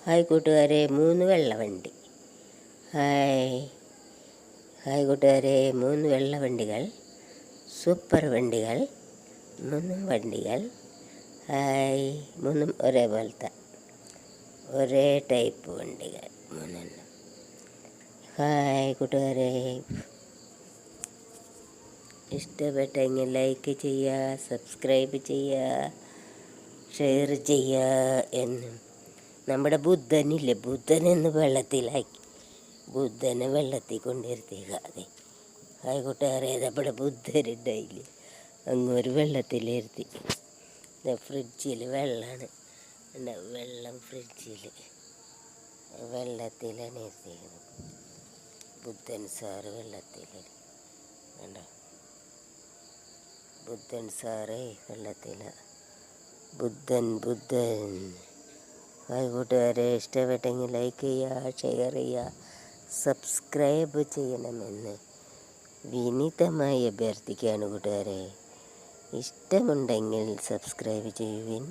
Hi കൂട്ടുകാരെ, 3 വെള്ളവണ്ടി. Hi കൂട്ടുകാരെ, 3 വെള്ളവണ്ടികൾ, super വണ്ടികൾ, 3 വണ്ടികൾ. ഹായ്, 3 ഒരേപോലത്തെ ഒരേ ടൈപ്പ് വണ്ടികൾ 3. ഹായ് കൂട്ടുകാരെ, ഇഷ്ടപ്പെട്ടെങ്കിൽ ലൈക്ക് ചെയ്യുക, സബ്സ്ക്രൈബ് ചെയ്യുക, ഷെയർ ചെയ്യുക. എന്നും നമ്മുടെ ബുദ്ധനില്ലേ, ബുദ്ധനെന്ന് വെള്ളത്തിലാക്കി, ബുദ്ധനെ വെള്ളത്തിൽ കൊണ്ടിരുത്തിക്കാതെ. ഹായ് കൂട്ടുകാരെ, നമ്മുടെ ബുദ്ധനുണ്ടായില്ലേ, അങ്ങൊരു വെള്ളത്തിലിരുത്തി. ഫ്രിഡ്ജിൽ വെള്ളമാണ്, വെള്ളം ഫ്രിഡ്ജിൽ വെള്ളത്തിലാണ് ഇരുത്തിക്കുന്നത്. ബുദ്ധൻ സാറ് വെള്ളത്തിൽ കണ്ടോ, ബുദ്ധൻ സാറേ വെള്ളത്തിൽ. ബുദ്ധൻ. ഹായ് കൂട്ടുകാരെ, ഇഷ്ടപ്പെട്ടെങ്കിൽ ലൈക്ക് ചെയ്യുക, ഷെയർ ചെയ്യുക, സബ്സ്ക്രൈബ് ചെയ്യണമെന്ന് വിനീതമായി അഭ്യർത്ഥിക്കുകയാണ് കൂട്ടുകാരെ. ഇഷ്ടമുണ്ടെങ്കിൽ സബ്സ്ക്രൈബ് ചെയ്യുവിൻ.